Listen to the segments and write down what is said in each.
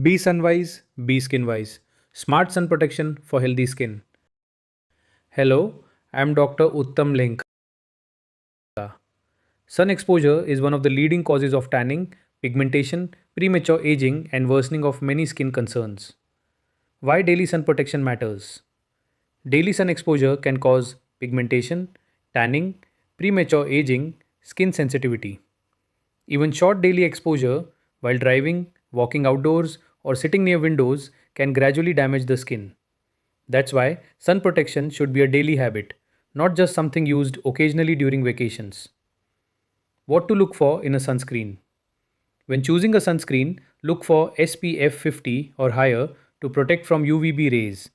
Be sunwise, be skinwise. Smart sun protection for healthy skin. Hello, I'm Dr. Uttam Lenka. Sun exposure is one of the leading causes of tanning, pigmentation, premature aging, and worsening of many skin concerns. Why daily sun protection matters? Daily sun exposure can cause pigmentation, tanning, premature aging, skin sensitivity. Even short daily exposure while driving, walking outdoors, or sitting near windows can gradually damage the skin. That's why sun protection should be a daily habit, not just something used occasionally during vacations. What to look for in a sunscreen? When choosing a sunscreen, look for SPF 50 or higher to protect from UVB rays,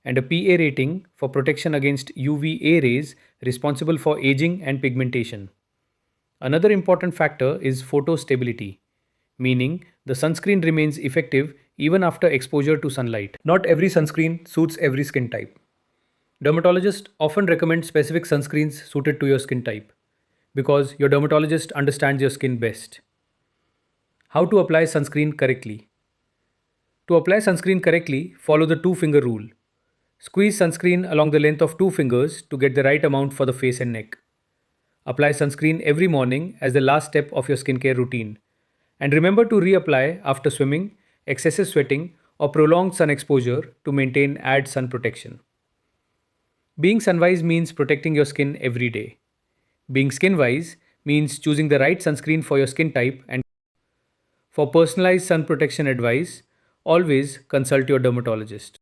and a PA rating for protection against UVA rays responsible for aging and pigmentation. Another important factor is photo stability, meaning the sunscreen remains effective even after exposure to sunlight. Not every sunscreen suits every skin type. Dermatologists often recommend specific sunscreens suited to your skin type because your dermatologist understands your skin best. How to apply sunscreen correctly? To apply sunscreen correctly, follow the two finger rule. Squeeze sunscreen along the length of two fingers to get the right amount for the face and neck. Apply sunscreen every morning as the last step of your skincare routine. And remember to reapply after swimming, excessive sweating, or prolonged sun exposure to maintain add sun protection. Being sunwise means protecting your skin every day. Being skinwise means choosing the right sunscreen for your skin type, and for personalized sun protection advice, always consult your dermatologist.